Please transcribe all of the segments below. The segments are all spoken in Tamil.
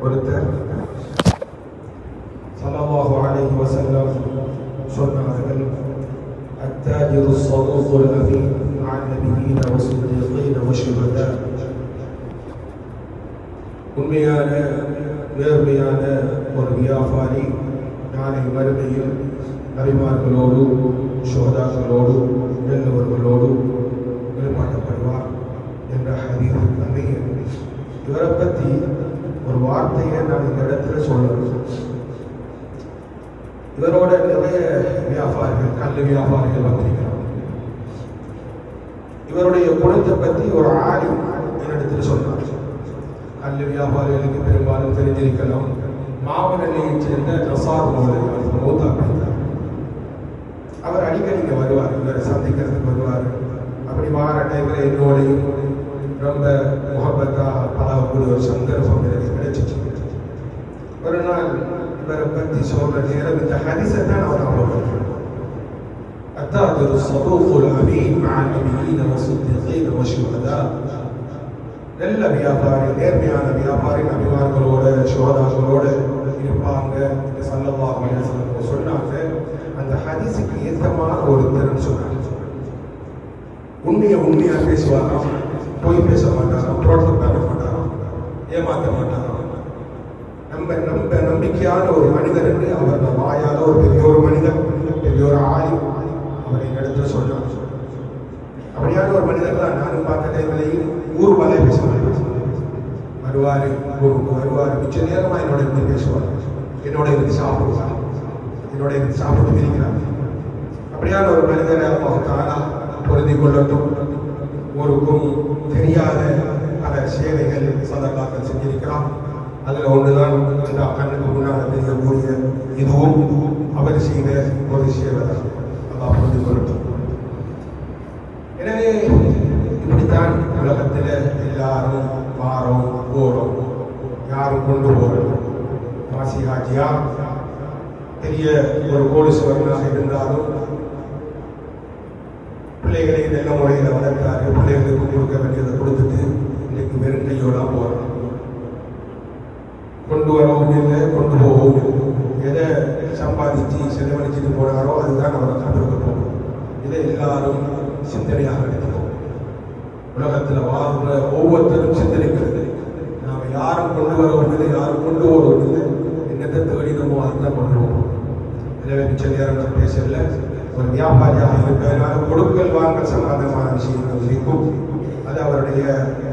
ஒருத்தர் ஸல்லல்லாஹு அலைஹி வஸல்லம் சொன்னார்கள், அத்தாஜிரு ஸதூகுல் அமீன் மஅ நபிய்யீன வஸ்ஸிதீகீன வஷ்ஷுஹதா. உண்மையான நேர்மையான ஒரு வியாபாரி நாளை மறுமையில் நபிமார்களோடு ஷுஹதாக்களோடு நல்லவர்களோடு எழுப்பாட்டப்படுவார் என்ற ஹதீஸ் அமைய. இவரை பற்றி ஒரு வார்த்தையை நான் இந்த இடத்துல சொல்லணும். இவரோட நிறைய வியாபாரிகள், கல் வியாபாரிகள் வந்திருக்கிறார். இவருடைய குணத்தை பற்றி ஒரு ஆலிம் என்னிடத்தில் சொன்னார். கல் வியாபாரிகளுக்கு பெரும்பாலும் தெரிஞ்சிருக்கலாம், மாமல்லரைச் சேர்ந்த நசார் மௌதா பிடித்தார். அவர் அடிக்கடி இங்கே வருவார், இவரை சந்திக்கிறதுக்கு வருவார். அப்படி வார டைமில் என்னோடையும் ரொம்ப முகப்பத்தாக பழகக்கூடிய ஒரு சந்தர்ப்பம் எனக்கு கிடைச்சிச்சு. ஒரு நாள் இவரை பற்றி சொல்ற நேரம் இந்த ஹதீஸை தான் அவர் ஞாபகப்படுத்துறார். அத்தாஜிரு ஸதூகுல் அமீன் மஅ நபிய்யீன வஸ்ஸிதீகீன வஷ்ஷுஹதா. நல்ல வியாபாரி, நேர்மையான வியாபாரி நபிமார்களோட ஷுஹதாக்களோட இருப்பாங்க ஸல்லல்லாஹு அலைஹி வஸல்லம் சொன்னாங்க. அந்த ஹதீஸுக்கு ஏத்தமான ஒரு திறன் சொன்னாங்க. உண்மையா பேசுவாராம், போய் பேச மாட்டாராம், புரோட்டல் பண்ண மாட்டாராம், ஏமாற்ற மாட்டாராம். நம்ம நம்பிக்கையான ஒரு மனிதர் என்று அவர் வாயால ஒரு பெரிய ஒரு மனிதர், பெரிய ஒரு ஆய்வு அவரை இடத்துல சொல்றாங்க. அப்படியான ஒரு மனிதர் தான் நானும் பார்த்த டைமிலையும் ஊர் வலையை பேச மாட்டேன். வருவாரு, ஊருக்கு வருவார், மிச்ச நேரமா என்னோட இருந்து பேசுவார், என்னோட இருந்து சாப்பிடுவார், என்னோட இருந்து சாப்பிட்டு இருக்கிறார். அப்படியான ஒரு மனிதரை அவருக்கான பொருந்தி கொள்ளட்டும். ஊருக்கும் தெரியாத பல சேவைகள் சதகாக்கள் செஞ்சிருக்கிறார். அதில் ஒன்றுதான் இந்த கண்ணுக்கு முன்னால் தெரியக்கூடிய இதுவும் அவர் செய்த ஒரு சேவை தான். அதான் புரிந்து கொள்ளட்டும். எனவே இப்படித்தான் உலகத்தில் எல்லாரும் வாரம் போறோம், யாரும் கொண்டு போறோம். காசி ஹாஜியா பெரிய ஒரு கோடீஸ்வரனாக இருந்தாலும் பிள்ளைகளை நல்ல முறையில் வளர்த்தாரு. பிள்ளைகளுக்கு கொடுக்க வேண்டியதை கொடுத்துட்டு இன்னைக்கு வெறும் கையோட போறோம். கொண்டு வரவும் இல்லை, கொண்டு போகவும் இல்லை. எதை சம்பாதிச்சு செலவழிச்சுட்டு போனாரோ அதுதான் அவரை கண்டுக்க போகும். இதை எல்லாரும் சிந்தனையாக எடுத்துக்கோம். உலகத்தில் வாழ்ற ஒவ்வொருத்தரும் சிந்தனைக்கிறது. நாம் யாரும் கொண்டு வரவும் இல்லை, யாரும் கொண்டு போவதும் இல்லை. என்னத்தை தேடினமோ அதுதான் கொண்டு போவோம். எனவே மிச்ச நேரம் பேசல. ஒரு வியாபாரியாக இருப்பதனால கொடுக்கல் வாங்கல் சம்பந்தமான விஷயங்கள் இருக்கும். அது அவருடைய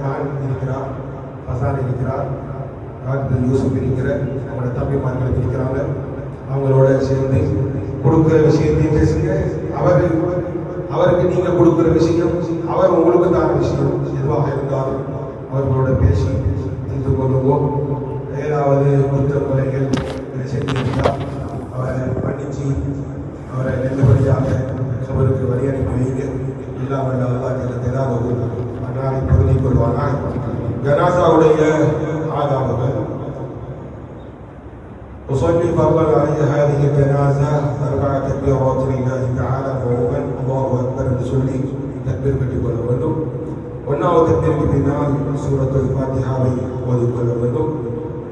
மகன் இருக்கிறார், ஹசான் இருக்கிறார், டாக்டர் யூசுப் இருக்கிற, அவங்களோட தம்பிமார்கள் இருக்கிறாங்க. அவங்களோட சேர்ந்து கொடுக்குற விஷயத்தையும் பேசுங்க. அவருக்கு நீங்கள் கொடுக்குற விஷயம், அவர் உங்களுக்கு தான விஷயம் எதுவாக இருந்தாலும் அவர்களோட பேசி தீர்த்து கொள்ளுவோம். ஏதாவது குற்றமுறைகள் செஞ்சிருந்தால் அவரை மன்னிச்சு அவரை நல்லபடியாக அவருக்கு வழி அனுப்பி வைங்க. இல்லாமல் அல்லாஹ் ஏதாவது அன்னாரை பொருந்திக் கொள்வானால் ஜனாசாவுடைய ஆதாபங்கள். أصلي فرضا علي هذه الجنازة 4 تكبيرات لله تعالى قوما الله أكبر بسني تكبير كل ولو وناو تكبير بنال سورة الفاتحة وذكر ولو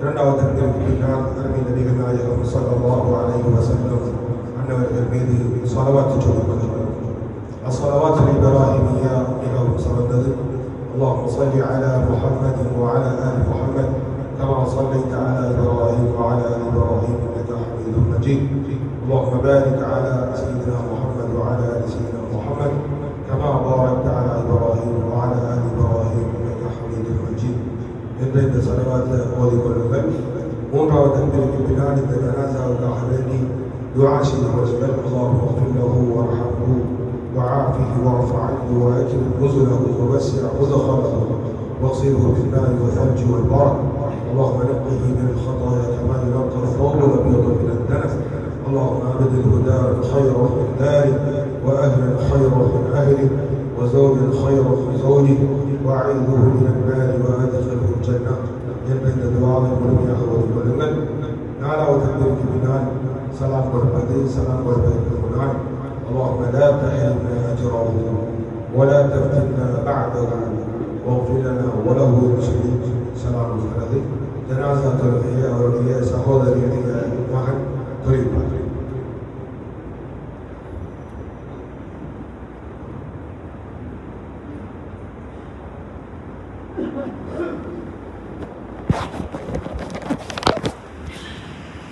رناو تكبير بنال أرمي النبي الناجم صلى الله عليه وسلم أنه الميدي صلوات جل الصلوات الإبراهيمية إلى صلى اللهم صل على محمد وعلى آل محمد كما صليت على إبراهيم وعلى آل إبراهيم إنك حميد مجيد. اللهم بارك على سيدنا محمد وعلى آل سيدنا محمد كما باركت على إبراهيم وعلى آل إبراهيم إنك حميد مجيد. இந்த صلوات ஓதி கொள்ளுங்கள். மூன்றாவது தக்பீருக்கு பின்னால் இந்த ஜனாசாவுக்காக வேண்டி துஆ செய்து கொள்ளுங்கள். اللهم اغفر له وارحمه وعافه واعف عنه واكرم نزله ووسع مدخله واغسله بالماء والثلج والبرد. اللهم نقه من الخطايا كما ينقى الثوب الابيض من الدنس. اللهم ابدله دارا خيرا من داره واهلا خيرا من اهله وزوجا خيرا من زوجه واعيذه من النار وادخله الجنه. ينبغي دعاء المؤمن والمؤمن. نعلى وتكبيرك بنال سلام بربدي سلام بربدي المنان. اللهم لا تحرمنا اجره ولا تفتنا بعده واغفر لنا وله المسلمين. سلام عليكم. ஜனாசா தொழுகையை அவருடைய சகோதரியுடைய மகன் தொழில்பார்.